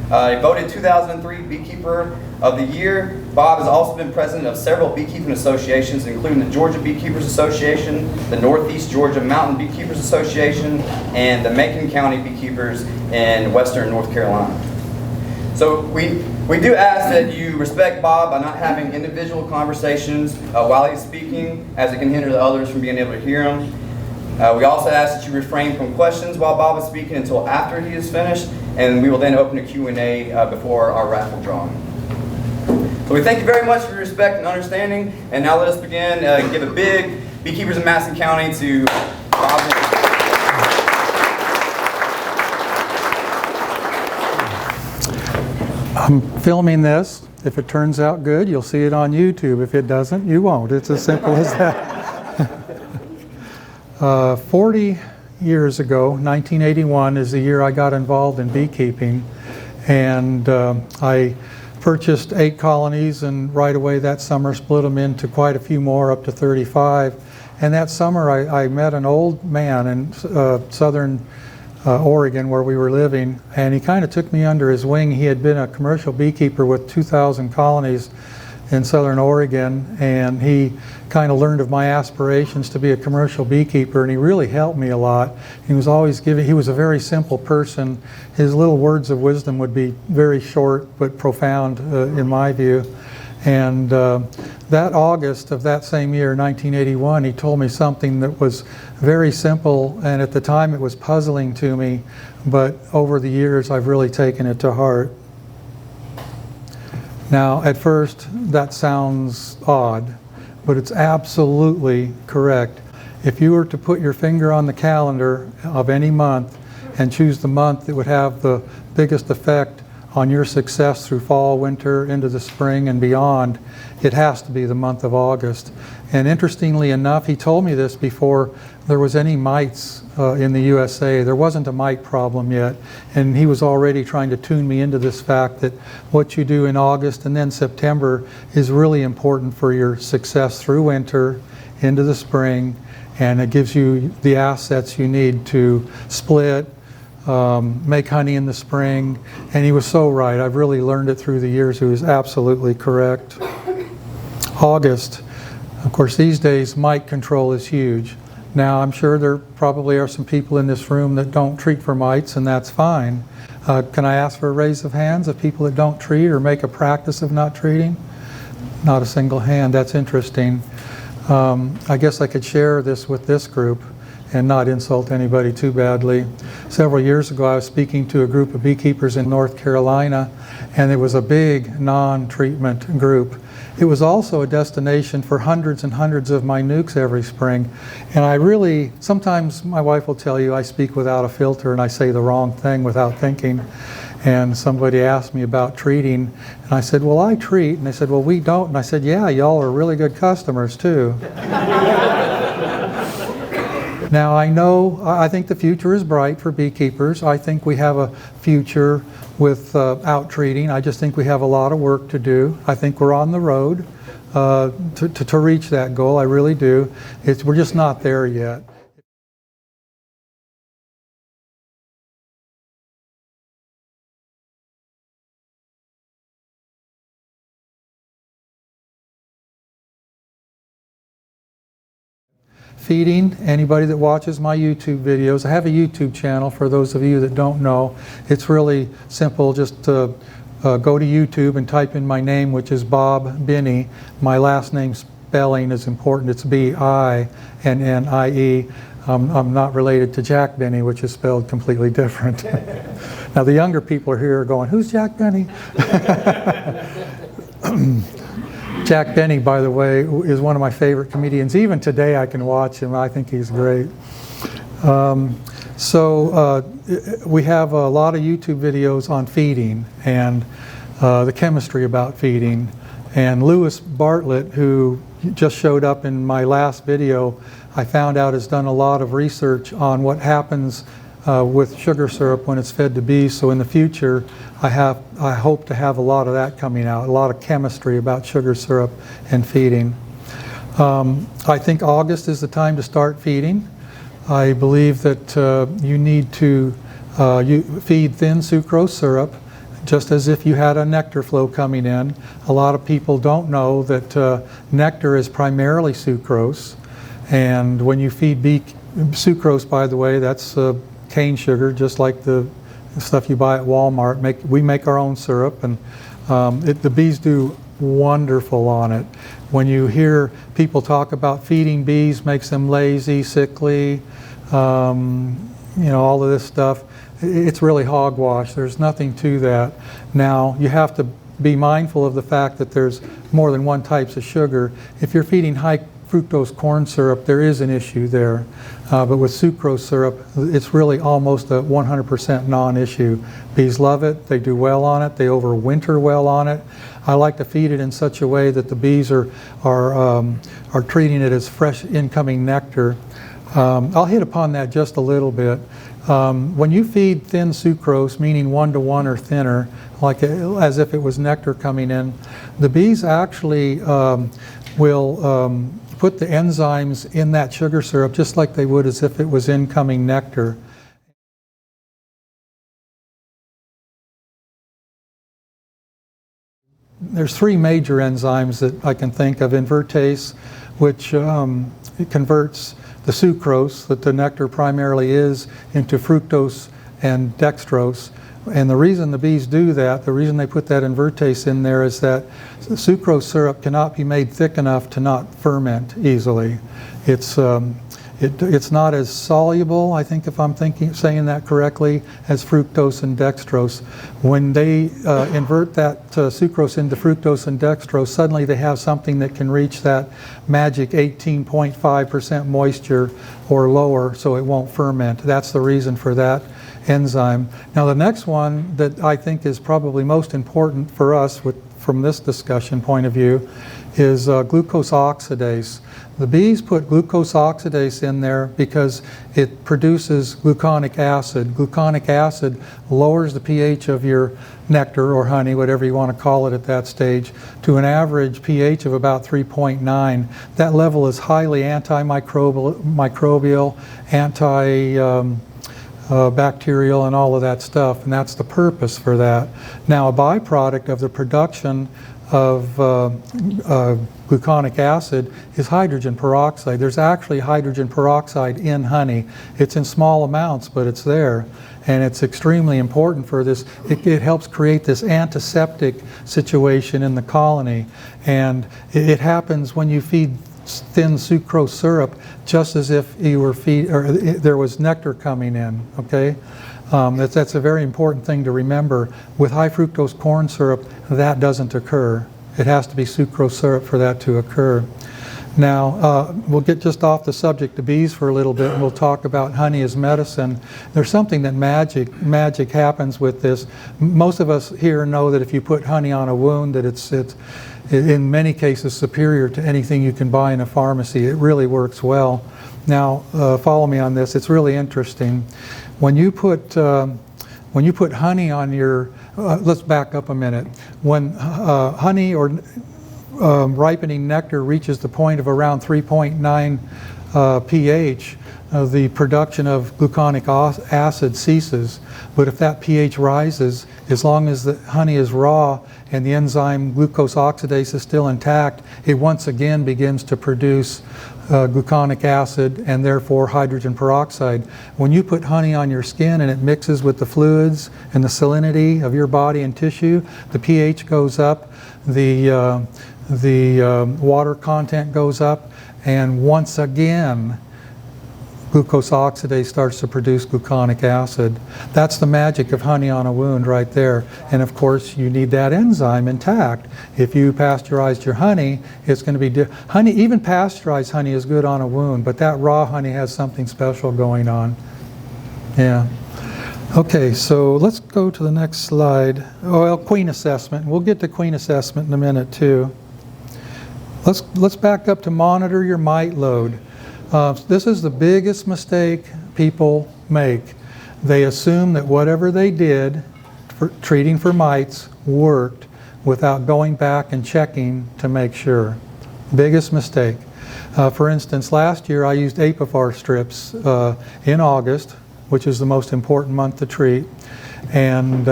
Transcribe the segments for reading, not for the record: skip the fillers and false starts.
Voted 2003 Beekeeper of the Year. Bob has also been president of several beekeeping associations, including the Georgia Beekeepers Association, the Northeast Georgia Mountain Beekeepers Association, and the Macon County Beekeepers in Western North Carolina. So we do ask that you respect Bob by not having individual conversations while he's speaking, as it can hinder the others from being able to hear him. We also ask that you refrain from questions while Bob is speaking until after he is finished, and we will then open a Q&A before our raffle drawing. So we thank you very much for your respect and understanding, and now let us begin. Give a big Beekeepers in Madison County to Bob. I'm filming this. If it turns out good, you'll see it on YouTube. If it doesn't, you won't. It's as simple as that. 40 years ago, 1981, is the year I got involved in beekeeping, and I purchased 8 colonies, and right away that summer split them into quite a few more, up to 35. And that summer I met an old man in southern Oregon, where we were living, and he kind of took me under his wing. He had been a commercial beekeeper with 2,000 colonies in southern Oregon, and he kind of learned of my aspirations to be a commercial beekeeper, and he really helped me a lot. He was always he was a very simple person. His little words of wisdom would be very short but profound in my view. And that August of that same year, 1981, he told me something that was very simple, and at the time it was puzzling to me, but over the years I've really taken it to heart. Now, at first that sounds odd, but it's absolutely correct. If you were to put your finger on the calendar of any month and choose the month that would have the biggest effect on your success through fall, winter, into the spring and beyond, it has to be the month of August. And interestingly enough, he told me this before there was any mites in the USA. There wasn't a mite problem yet, and he was already trying to tune me into this fact that what you do in August and then September is really important for your success through winter into the spring, and it gives you the assets you need to split, make honey in the spring. And he was so right. I've really learned it through the years. He was absolutely correct. August, of course, these days mite control is huge. Now, I'm sure there probably are some people in this room that don't treat for mites, and that's fine. Can I ask for a raise of hands of people that don't treat or make a practice of not treating? Not a single hand. That's interesting. I guess I could share this with this group and not insult anybody too badly. Several years ago, I was speaking to a group of beekeepers in North Carolina, and it was a big non-treatment group. It was also a destination for hundreds and hundreds of my nukes every spring. And I really, sometimes my wife will tell you I speak without a filter and I say the wrong thing without thinking. And somebody asked me about treating, and I said, well, I treat. And they said, well, we don't. And I said, yeah, y'all are really good customers too. Now, I think the future is bright for beekeepers. I think we have a future with out treating. I just think we have a lot of work to do. I think we're on the road to reach that goal. I really do. We're just not there yet. Feeding, anybody that watches my YouTube videos, I have a YouTube channel for those of you that don't know. It's really simple. Just go to YouTube and type in my name, which is Bob Binnie. My last name spelling is important. It's B-I-N-N-I-E. I'm not related to Jack Binnie, which is spelled completely different. Now the younger people are here going, who's Jack Binnie? Jack Binnie, by the way, is one of my favorite comedians. Even today I can watch him. I think he's great. We have a lot of YouTube videos on feeding and the chemistry about feeding. And Lewis Bartlett, who just showed up in my last video, I found out has done a lot of research on what happens with sugar syrup when it's fed to bees. So in the future, I hope to have a lot of that coming out, a lot of chemistry about sugar syrup and feeding. I think August is the time to start feeding. I believe that you need to You feed thin sucrose syrup, just as if you had a nectar flow coming in. A lot of people don't know that nectar is primarily sucrose, and when you feed sucrose, by the way, that's cane sugar, just like the stuff you buy at Walmart. We make our own syrup, and the bees do wonderful on it. When you hear people talk about feeding bees makes them lazy, sickly, you know, all of this stuff, it's really hogwash. There's nothing to that. Now, you have to be mindful of the fact that there's more than one types of sugar. If you're feeding high fructose corn syrup, there is an issue there. But with sucrose syrup, it's really almost a 100% non-issue. Bees love it. They do well on it. They overwinter well on it. I like to feed it in such a way that the bees are treating it as fresh incoming nectar. I'll hit upon that just a little bit. When you feed thin sucrose, meaning 1-to-1 or thinner, like as if it was nectar coming in, the bees actually will put the enzymes in that sugar syrup just like they would as if it was incoming nectar. There's three major enzymes that I can think of. Invertase, which it converts the sucrose that the nectar primarily is into fructose and dextrose. And the reason the bees do that, the reason they put that invertase in there, is that the sucrose syrup cannot be made thick enough to not ferment easily. It's not as soluble, I think, if I'm saying that correctly, as fructose and dextrose. When they invert that sucrose into fructose and dextrose, suddenly they have something that can reach that magic 18.5% moisture or lower, so it won't ferment. That's the reason for that enzyme. Now, the next one that I think is probably most important for us from this discussion point of view is glucose oxidase. The bees put glucose oxidase in there because it produces gluconic acid. Gluconic acid lowers the pH of your nectar or honey, whatever you want to call it at that stage, to an average pH of about 3.9. That level is highly antimicrobial, bacterial, and all of that stuff, and that's the purpose for that. Now, a byproduct of the production of gluconic acid is hydrogen peroxide. There's actually hydrogen peroxide in honey. It's in small amounts, but it's there, and it's extremely important for this. It helps create this antiseptic situation in the colony, and it happens when you feed thin sucrose syrup, just as if you were there was nectar coming in. Okay, that's a very important thing to remember. With high fructose corn syrup, that doesn't occur. It has to be sucrose syrup for that to occur. Now, we'll get just off the subject of bees for a little bit, and we'll talk about honey as medicine. There's something that magic happens with this. Most of us here know that if you put honey on a wound, that it's in many cases superior to anything you can buy in a pharmacy. It really works well. Now, follow me on this. It's really interesting. When you put honey on your, let's back up a minute. When honey or ripening nectar reaches the point of around 3.9 pH, the production of gluconic acid ceases. But if that pH rises, as long as the honey is raw and the enzyme glucose oxidase is still intact, it once again begins to produce gluconic acid and therefore hydrogen peroxide. When you put honey on your skin and it mixes with the fluids and the salinity of your body and tissue, the pH goes up, the water content goes up, and once again glucose oxidase starts to produce gluconic acid. That's the magic of honey on a wound right there. And of course, you need that enzyme intact. If you pasteurized your honey, it's going to be honey. Even pasteurized honey is good on a wound, but that raw honey has something special going on. Yeah. Okay, so let's go to the next slide. Well, queen assessment. We'll get to queen assessment in a minute too. Let's back up to monitor your mite load. This is the biggest mistake people make. They assume that whatever they did for treating for mites worked without going back and checking to make sure. Biggest mistake. For instance, last year I used Apivar strips in August which is the most important month to treat, and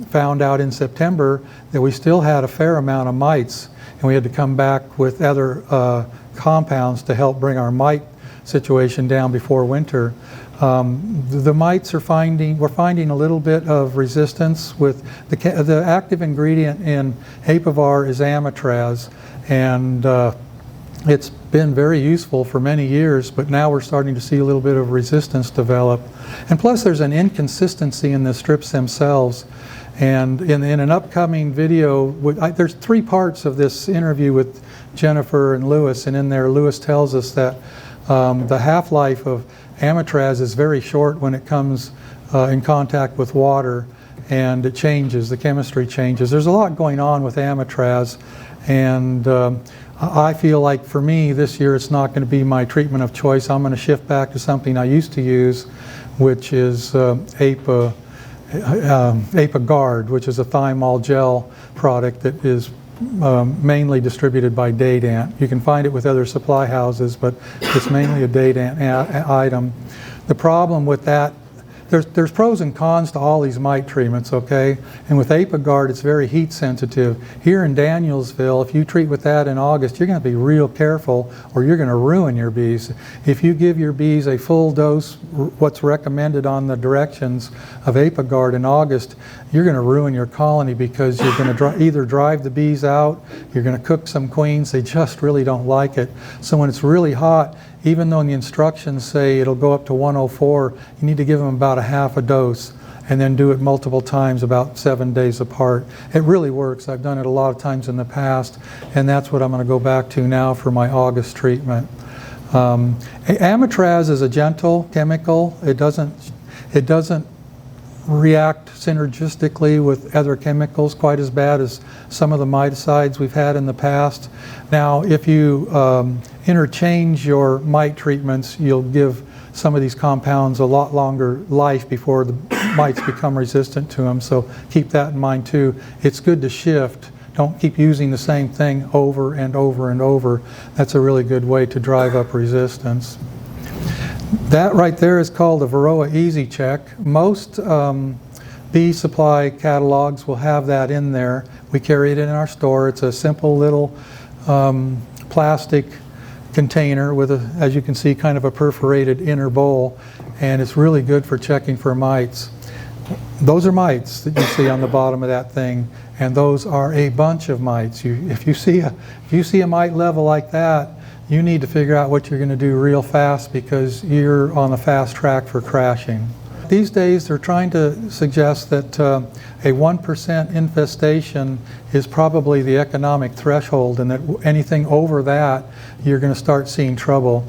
found out in September that we still had a fair amount of mites, and we had to come back with other compounds to help bring our mite situation down before winter. The mites we're finding a little bit of resistance with the active ingredient in Apivar is amitraz, and it's been very useful for many years, but now we're starting to see a little bit of resistance develop. And plus there's an inconsistency in the strips themselves. And in an upcoming video, there's 3 parts of this interview with Jennifer and Lewis, and in there Lewis tells us that the half-life of amitraz is very short when it comes in contact with water, and it changes, the chemistry changes. There's a lot going on with amitraz, and I feel like for me this year it's not going to be my treatment of choice. I'm going to shift back to something I used to use, which is APA Guard, which is a thymol gel product that is mainly distributed by Dadant. You can find it with other supply houses, but it's mainly a Dadant item. The problem with that, there's pros and cons to all these mite treatments, okay? And with ApiGuard, it's very heat sensitive. Here in Danielsville, if you treat with that in August, you're going to be real careful or you're going to ruin your bees. If you give your bees a full dose, what's recommended on the directions of ApiGuard in August, you're going to ruin your colony because you're going to either drive the bees out, you're going to cook some queens, they just really don't like it. So when it's really hot, even though the instructions say it'll go up to 104, you need to give them about a half a dose and then do it multiple times about 7 days apart. It really works. I've done it a lot of times in the past, and that's what I'm going to go back to now for my August treatment. Amitraz is a gentle chemical. It doesn't react synergistically with other chemicals quite as bad as some of the miticides we've had in the past. Now, if you interchange your mite treatments, you'll give some of these compounds a lot longer life before the mites become resistant to them, so keep that in mind too. It's good to shift. Don't keep using the same thing over and over and over. That's a really good way to drive up resistance. That right there is called the Varroa Easy Check. Most bee supply catalogs will have that in there. We carry it in our store. It's a simple little plastic container with, as you can see, kind of a perforated inner bowl, and it's really good for checking for mites. Those are mites that you see on the bottom of that thing, and those are a bunch of mites. If you see a mite level like that, you need to figure out what you're going to do real fast because you're on the fast track for crashing. These days they're trying to suggest that a 1% infestation is probably the economic threshold, and that anything over that you're going to start seeing trouble.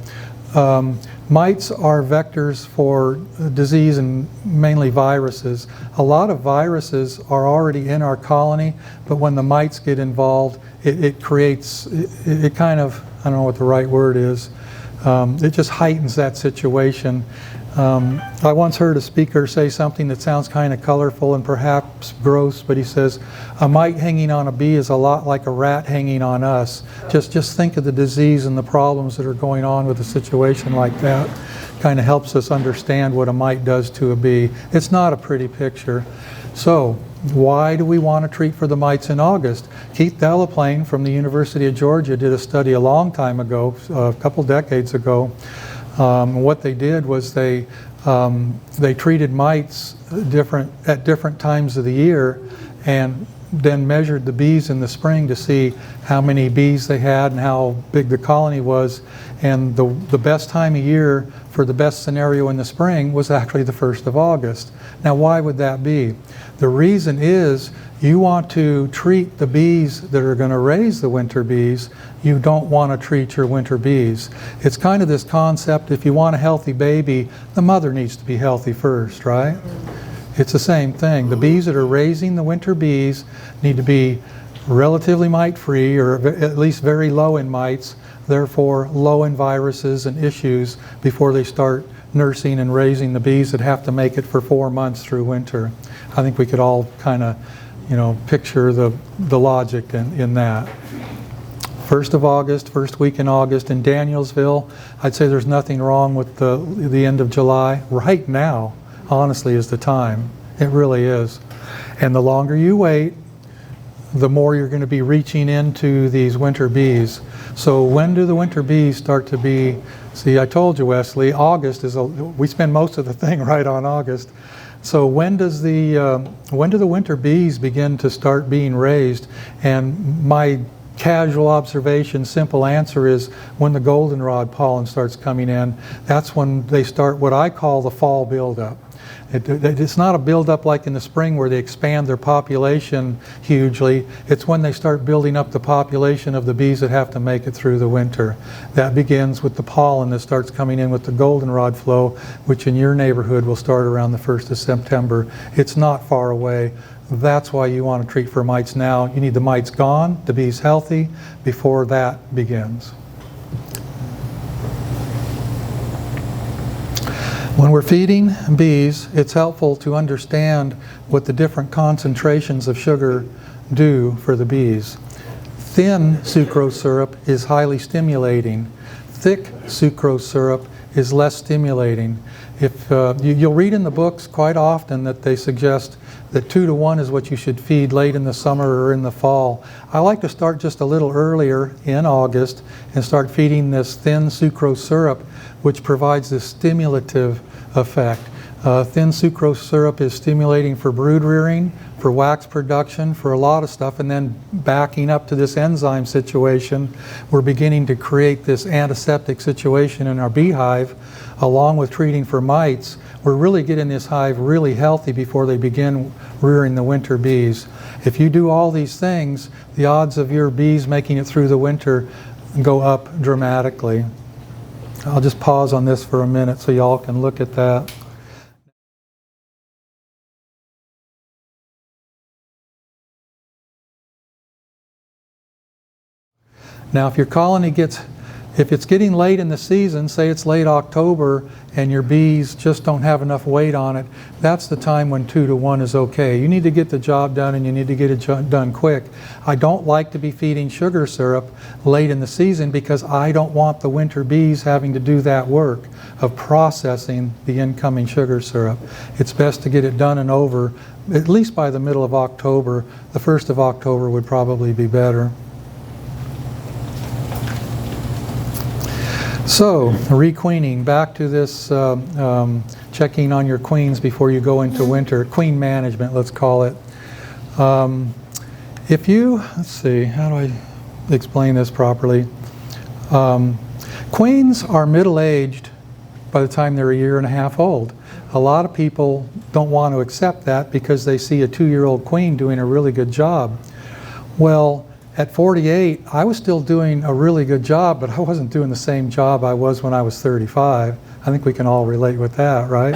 Mites are vectors for disease and mainly viruses. A lot of viruses are already in our colony, but when the mites get involved, it creates, it kind of, I don't know what the right word is, it just heightens that situation. I once heard a speaker say something that sounds kind of colorful and perhaps gross, but he says, a mite hanging on a bee is a lot like a rat hanging on us. Just think of the disease and the problems that are going on with a situation like that. Kind of helps us understand what a mite does to a bee. It's not a pretty picture. So, why do we want to treat for the mites in August? Keith Delaplane from the University of Georgia did a study a long time ago, a couple decades ago. What they did was they treated mites at different times of the year, and then measured the bees in the spring to see how many bees they had and how big the colony was. And the best time of year for the best scenario in the spring was actually the 1st of August. Now, why would that be? The reason is you want to treat the bees that are going to raise the winter bees. You don't want to treat your winter bees. It's kind of this concept, if you want a healthy baby, the mother needs to be healthy first, right? It's the same thing. The bees that are raising the winter bees need to be relatively mite-free, or at least very low in mites, therefore low in viruses and issues before they start nursing and raising the bees that have to make it for 4 months through winter. I think we could all kind of, picture the logic in that. 1st of August, first week in August in Danielsville, I'd say there's nothing wrong with the end of July. Right now, honestly, is the time. It really is. And the longer you wait, the more you're going to be reaching into these winter bees. So when do the winter bees start to be, see, I told you, Wesley, August is, we spend most of the thing right on August. So when do the winter bees begin to start being raised? And my casual observation, simple answer is when the goldenrod pollen starts coming in. That's when they start what I call the fall buildup. It's not a buildup like in the spring where they expand their population hugely. It's when they start building up the population of the bees that have to make it through the winter. That begins with the pollen that starts coming in with the goldenrod flow, which in your neighborhood will start around the 1st of September. It's not far away. That's why you want to treat for mites now. You need the mites gone, the bees healthy, before that begins. When we're feeding bees, it's helpful to understand what the different concentrations of sugar do for the bees. Thin sucrose syrup is highly stimulating. Thick sucrose syrup is less stimulating. If you'll read in the books quite often that they suggest that 2 to 1 is what you should feed late in the summer or in the fall. I like to start just a little earlier in August and start feeding this thin sucrose syrup, which provides this stimulative effect. Thin sucrose syrup is stimulating for brood rearing, for wax production, for a lot of stuff, and then backing up to this enzyme situation, we're beginning to create this antiseptic situation in our beehive, along with treating for mites. We're really getting this hive really healthy before they begin rearing the winter bees. If you do all these things, the odds of your bees making it through the winter go up dramatically. I'll just pause on this for a minute so y'all can look at that. Now if your colony if it's getting late in the season, say it's late October and your bees just don't have enough weight on it, that's the time when 2 to 1 is okay. You need to get the job done and you need to get it done quick. I don't like to be feeding sugar syrup late in the season because I don't want the winter bees having to do that work of processing the incoming sugar syrup. It's best to get it done and over at least by the middle of October. The 1st of October would probably be better. So, requeening, back to this checking on your queens before you go into winter, queen management, let's call it. If you, let's see, how do I explain this properly? Queens are middle-aged by the time they're 1.5 years old. A lot of people don't want to accept that because they see a 2-year-old queen doing a really good job. Well, at 48, I was still doing a really good job, but I wasn't doing the same job I was when I was 35. I think we can all relate with that, right?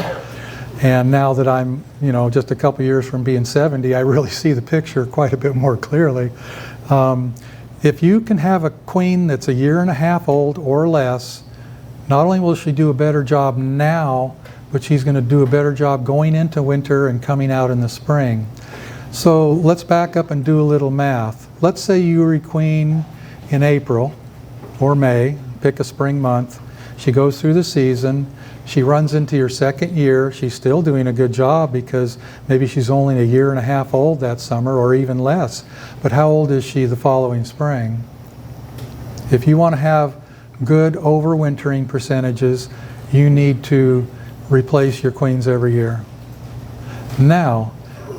And now that I'm, just a couple years from being 70, I really see the picture quite a bit more clearly. If you can have a queen that's 1.5 years old or less, not only will she do a better job now, but she's going to do a better job going into winter and coming out in the spring. So let's back up and do a little math. Let's say you requeen in April or May, pick a spring month. She goes through the season. She runs into your 2nd year. She's still doing a good job because maybe she's only 1.5 years old that summer or even less. But how old is she the following spring? If you want to have good overwintering percentages, you need to replace your queens every year. Now,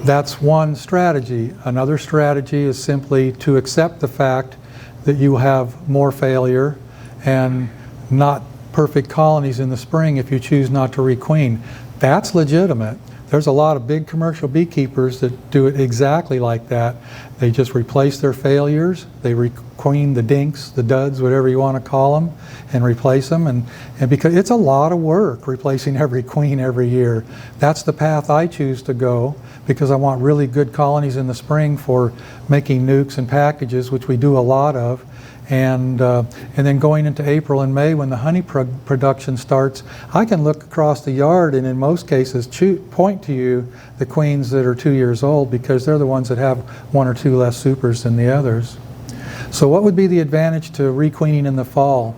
that's one strategy. Another strategy is simply to accept the fact that you have more failure and not perfect colonies in the spring if you choose not to requeen. That's legitimate. There's a lot of big commercial beekeepers that do it exactly like that. They just replace their failures, they requeen the dinks, the duds, whatever you want to call them, and replace them. And because it's a lot of work replacing every queen every year. That's the path I choose to go because I want really good colonies in the spring for making nukes and packages, which we do a lot of. And then going into April and May when the honey production starts, I can look across the yard and in most cases point to you the queens that are 2 years old because they're the ones that have 1 or 2 less supers than the others. So what would be the advantage to requeening in the fall?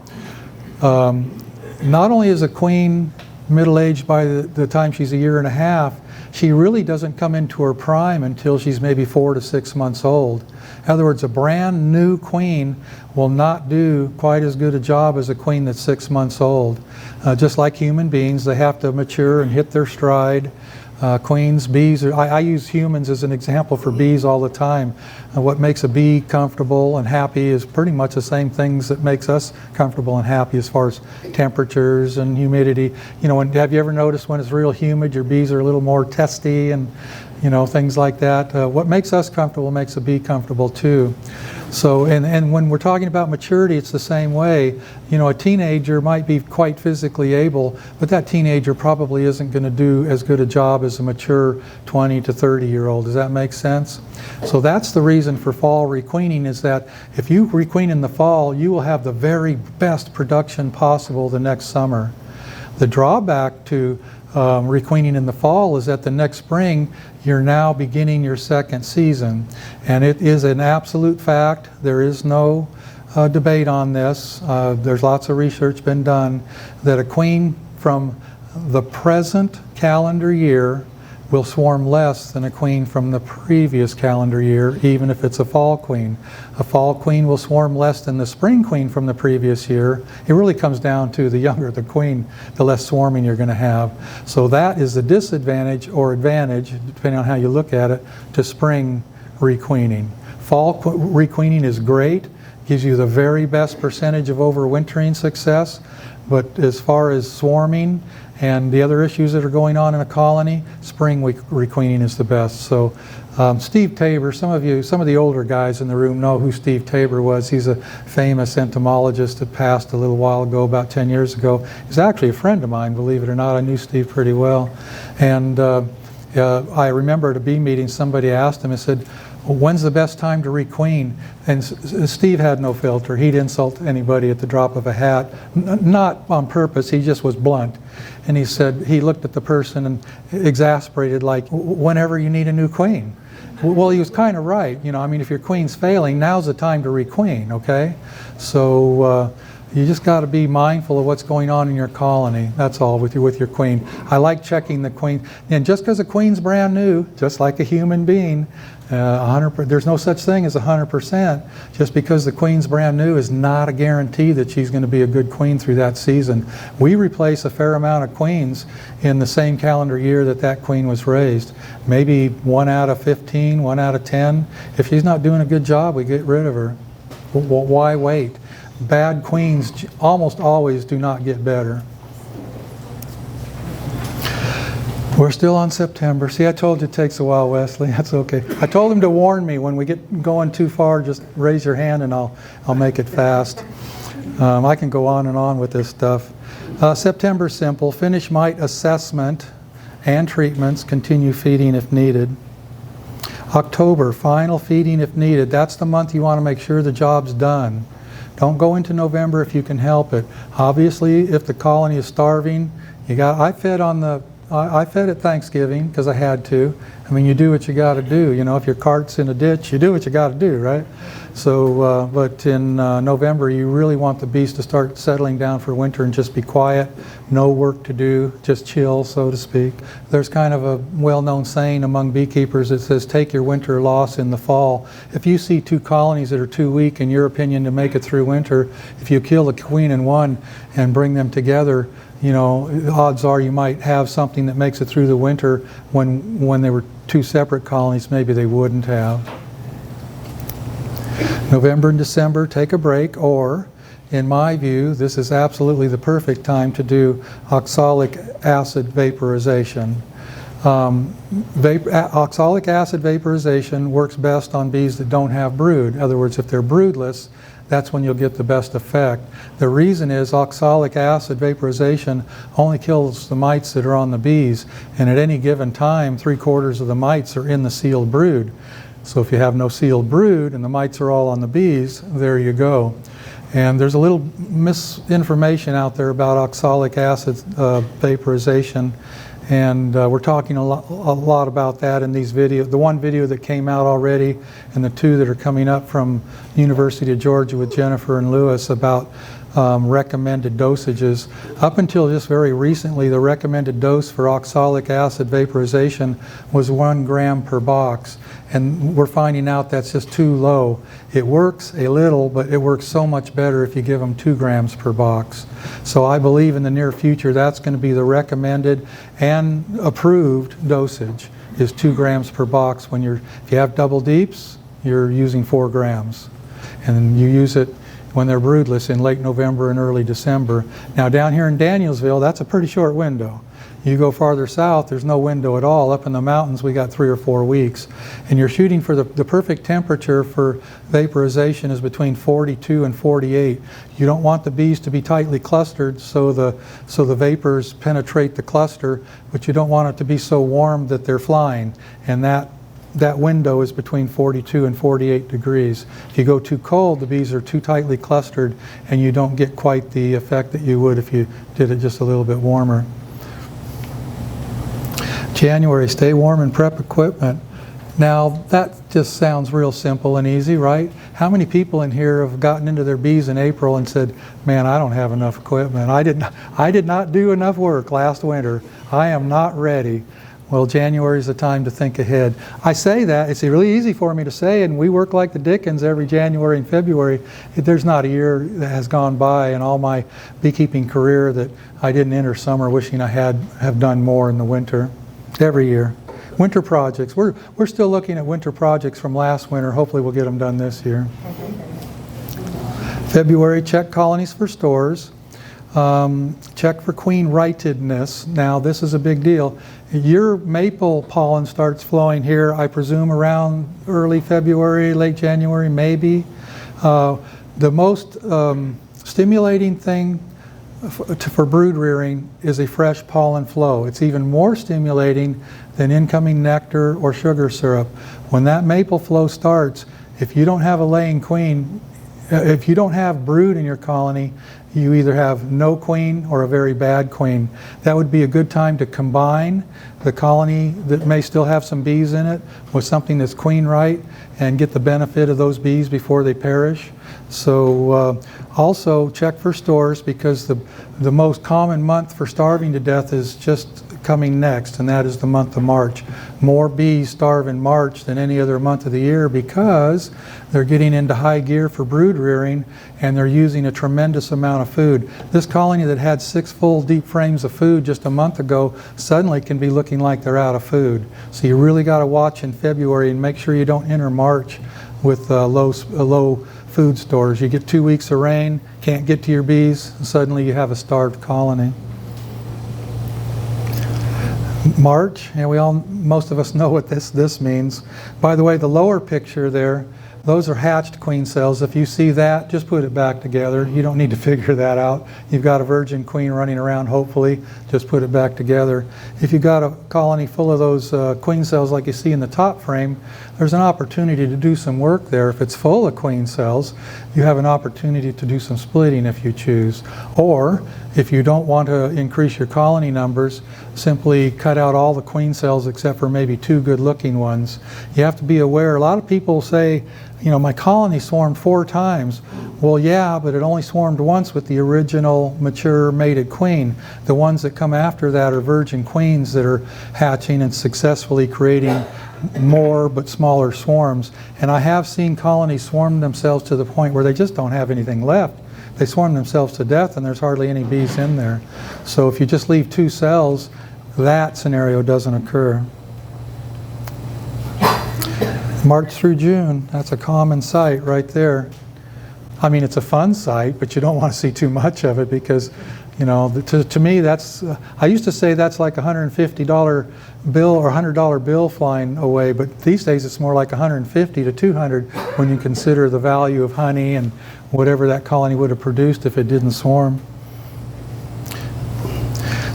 Not only is a queen middle-aged by the time she's a year and a half, she really doesn't come into her prime until she's maybe 4 to 6 months old. In other words, a brand new queen will not do quite as good a job as a queen that's 6 months old. Just like human beings, they have to mature and hit their stride. Queens, bees, I use humans as an example for bees all the time. What makes a bee comfortable and happy is pretty much the same things that makes us comfortable and happy as far as temperatures and humidity. You know, have you ever noticed when it's real humid, your bees are a little more testy and, you know, things like that? What makes us comfortable makes a bee comfortable too. So, and when we're talking about maturity, it's the same way. You know, a teenager might be quite physically able, but that teenager probably isn't going to do as good a job as a mature 20 to 30-year-old. Does that make sense? So that's the reason for fall requeening, is that if you requeen in the fall, you will have the very best production possible the next summer. The drawback to requeening in the fall is that the next spring you're now beginning your second season, and it is an absolute fact. There is no debate on this. There's lots of research been done that a queen from the present calendar year will swarm less than a queen from the previous calendar year, even if it's a fall queen. A fall queen will swarm less than the spring queen from the previous year. It really comes down to the younger the queen, the less swarming you're going to have. So that is the disadvantage or advantage, depending on how you look at it, to spring requeening. Fall requeening is great, gives you the very best percentage of overwintering success, but as far as swarming and the other issues that are going on in a colony, spring requeening is the best. So Steve Tabor, some of the older guys in the room know who Steve Tabor was. He's a famous entomologist that passed a little while ago, about 10 years ago. He's actually a friend of mine, believe it or not. I knew Steve pretty well. And I remember at a bee meeting, somebody asked him, and said, when's the best time to requeen? And Steve had no filter. He'd insult anybody at the drop of a hat, not on purpose, he just was blunt. And he said, he looked at the person and exasperated, like, whenever you need a new queen. Well, he was kind of right. You know, I mean, if your queen's failing, now's the time to requeen, okay? So you just got to be mindful of what's going on in your colony. That's all with your queen. I like checking the queen. And just because a queen's brand new, just like a human being, there's no such thing as 100%. Just because the queen's brand new is not a guarantee that she's going to be a good queen through that season. We replace a fair amount of queens in the same calendar year that queen was raised. Maybe 1 out of 15, 1 out of 10. If she's not doing a good job, we get rid of her. Why wait? Bad queens almost always do not get better. We're still on September. See, I told you it takes a while, Wesley. That's okay. I told him to warn me when we get going too far. Just raise your hand and I'll make it fast. I can go on and on with this stuff. September, simple. Finish mite assessment and treatments. Continue feeding if needed. October, final feeding if needed. That's the month you want to make sure the job's done. Don't go into November if you can help it. Obviously, if the colony is starving, I fed at Thanksgiving because I had to. I mean, you do what you got to do. You know, if your cart's in a ditch, you do what you got to do, right? So, but in November, you really want the bees to start settling down for winter and just be quiet, no work to do, just chill, so to speak. There's kind of a well-known saying among beekeepers that says, take your winter loss in the fall. If you see 2 colonies that are too weak, in your opinion, to make it through winter, if you kill the queen in one and bring them together, you know, odds are you might have something that makes it through the winter when they were 2 separate colonies, maybe they wouldn't have. November and December, take a break, or, in my view, this is absolutely the perfect time to do oxalic acid vaporization. Oxalic acid vaporization works best on bees that don't have brood. In other words, if they're broodless, that's when you'll get the best effect. The reason is oxalic acid vaporization only kills the mites that are on the bees, and at any given time, 3/4 of the mites are in the sealed brood. So if you have no sealed brood and the mites are all on the bees, there you go. And there's a little misinformation out there about oxalic acid vaporization, and we're talking a lot about that in these videos. The one video that came out already and the 2 that are coming up from University of Georgia with Jennifer and Lewis about recommended dosages. Up until just very recently, the recommended dose for oxalic acid vaporization was 1 gram per box, and we're finding out that's just too low. It works a little, but it works so much better if you give them 2 grams per box. So I believe in the near future that's going to be the recommended and approved dosage, is 2 grams per box. If you have double deeps, you're using 4 grams, and you use it when they're broodless in late November and early December. Now down here in Danielsville, that's a pretty short window. You go farther south, there's no window at all. Up in the mountains, we got 3 or 4 weeks. And you're shooting for the perfect temperature for vaporization is between 42 and 48. You don't want the bees to be tightly clustered so the vapors penetrate the cluster, but you don't want it to be so warm that they're flying. And that window is between 42 and 48 degrees. If you go too cold, the bees are too tightly clustered and you don't get quite the effect that you would if you did it just a little bit warmer. January, stay warm and prep equipment. Now that just sounds real simple and easy, right? How many people in here have gotten into their bees in April and said, man, I don't have enough equipment. I did not do enough work last winter. I am not ready. Well, January is the time to think ahead. I say that, it's really easy for me to say, and we work like the Dickens every January and February. There's not a year that has gone by in all my beekeeping career that I didn't enter summer wishing I have done more in the winter. Every year. Winter projects. We're still looking at winter projects from last winter. Hopefully we'll get them done this year. February, check colonies for stores. Check for queen rightedness. Now this is a big deal. Your maple pollen starts flowing here, I presume, around early February, late January, maybe. The most stimulating thing for brood rearing is a fresh pollen flow. It's even more stimulating than incoming nectar or sugar syrup. When that maple flow starts, if you don't have a laying queen, if you don't have brood in your colony, you either have no queen or a very bad queen. That would be a good time to combine the colony that may still have some bees in it with something that's queen right and get the benefit of those bees before they perish. So also check for stores, because the most common month for starving to death is just coming next, and that is the month of March. More bees starve in March than any other month of the year because they're getting into high gear for brood rearing and they're using a tremendous amount of food. This colony that had 6 full deep frames of food just a month ago suddenly can be looking like they're out of food. So you really got to watch in February and make sure you don't enter March with low food stores. You get 2 weeks of rain, can't get to your bees, and suddenly you have a starved colony. March, and most of us know what this means. By the way, the lower picture there, those are hatched queen cells. If you see that, just put it back together. You don't need to figure that out. You've got a virgin queen running around, hopefully. Just put it back together. If you've got a colony full of those queen cells like you see in the top frame, there's an opportunity to do some work there. If it's full of queen cells, you have an opportunity to do some splitting if you choose. Or, if you don't want to increase your colony numbers, simply cut out all the queen cells except for maybe 2 good-looking ones. You have to be aware, a lot of people say, you know, my colony swarmed 4 times. Well, yeah, but it only swarmed once with the original mature mated queen. The ones that come after that are virgin queens that are hatching and successfully creating more but smaller swarms. And I have seen colonies swarm themselves to the point where they just don't have anything left. They swarm themselves to death and there's hardly any bees in there. So if you just leave 2 cells, that scenario doesn't occur. March through June, that's a common sight right there. I mean, it's a fun sight, but you don't want to see too much of it because, you know, to me that's, I used to say that's like a $150 bill or $100 bill flying away, but these days it's more like 150 to 200 when you consider the value of honey and whatever that colony would have produced if it didn't swarm.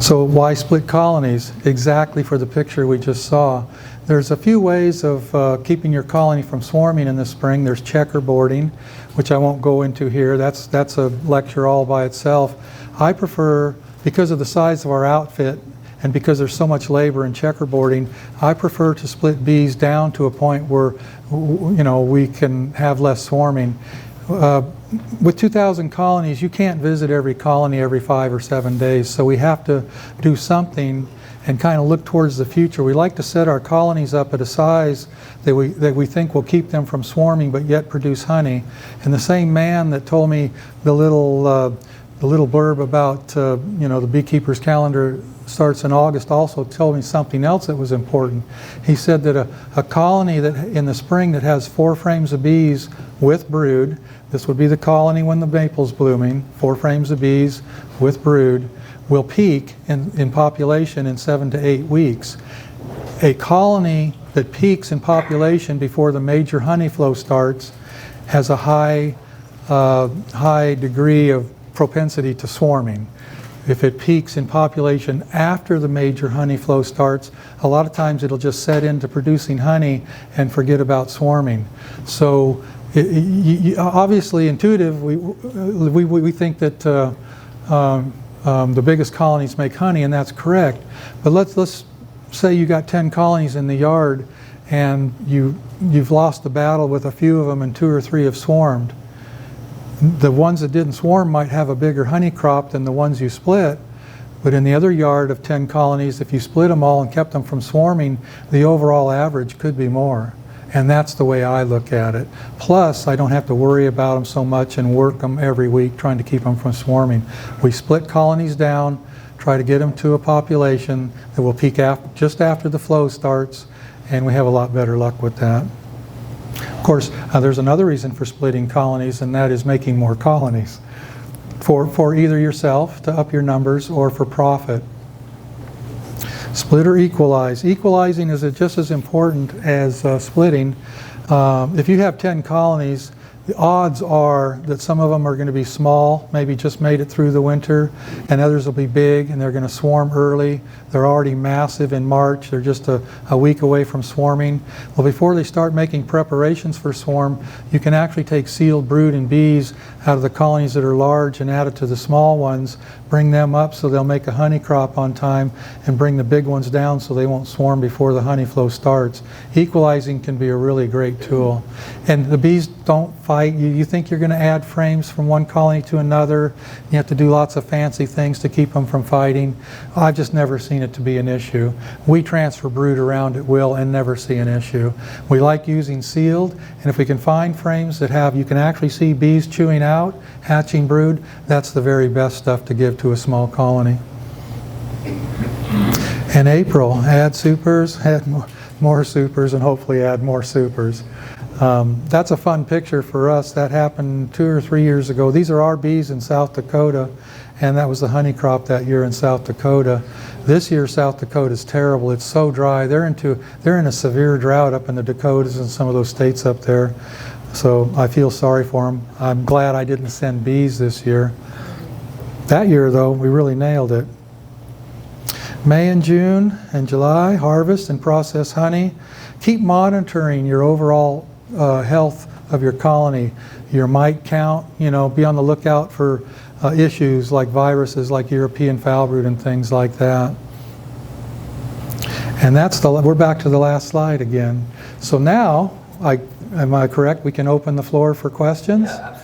So why split colonies? Exactly for the picture we just saw. There's a few ways of keeping your colony from swarming in the spring. There's checkerboarding, which I won't go into here. That's a lecture all by itself. I prefer, because of the size of our outfit and because there's so much labor in checkerboarding, I prefer to split bees down to a point where we can have less swarming. With 2,000 colonies, you can't visit every colony every 5 or 7 days, so we have to do something and kind of look towards the future. We like to set our colonies up at a size that we think will keep them from swarming but yet produce honey. And the same man that told me the little blurb about the beekeeper's calendar starts in August also told me something else that was important. He said that a colony that in the spring that has 4 frames of bees with brood, this would be the colony when the maple's blooming, 4 frames of bees with brood, will peak in population in 7 to 8 weeks. A colony that peaks in population before the major honey flow starts has a high degree of propensity to swarming. If it peaks in population after the major honey flow starts, a lot of times it'll just set into producing honey and forget about swarming. So obviously intuitive, we think that the biggest colonies make honey, and that's correct. But let's say you got 10 colonies in the yard and you've lost the battle with a few of them and 2 or 3 have swarmed. The ones that didn't swarm might have a bigger honey crop than the ones you split, but in the other yard of 10 colonies, if you split them all and kept them from swarming, the overall average could be more. And that's the way I look at it. Plus, I don't have to worry about them so much and work them every week trying to keep them from swarming. We split colonies down, try to get them to a population that will peak just after the flow starts, and we have a lot better luck with that. Of course, there's another reason for splitting colonies, and that is making more colonies for either yourself to up your numbers or for profit. Split or equalize. Equalizing is just as important as splitting. If you have 10 colonies, the odds are that some of them are going to be small, maybe just made it through the winter, and others will be big and they're going to swarm early. They're already massive in March. They're just a week away from swarming. Well, before they start making preparations for swarm, you can actually take sealed brood and bees out of the colonies that are large and add it to the small ones, bring them up so they'll make a honey crop on time, and bring the big ones down so they won't swarm before the honey flow starts. Equalizing can be a really great tool. And the bees don't fight. You think you're going to add frames from one colony to another. You have to do lots of fancy things to keep them from fighting. I've just never seen it to be an issue. We transfer brood around at will and never see an issue. We like using sealed, and if we can find frames that you can actually see bees chewing out, hatching brood, that's the very best stuff to give to a small colony. In April, add supers, add more supers, and hopefully add more supers. That's a fun picture for us. That happened 2 or 3 years ago. These are our bees in South Dakota, and that was the honey crop that year in South Dakota. This year, South Dakota is terrible. It's so dry. They're in a severe drought up in the Dakotas and some of those states up there. So I feel sorry for them. I'm glad I didn't send bees this year. That year, though, we really nailed it. May and June and July, harvest and process honey. Keep monitoring your overall health of your colony, your mite count. Be on the lookout for issues like viruses like European foul brood and things like that. And we're back to the last slide again. So now, am I correct? We can open the floor for questions? Yeah,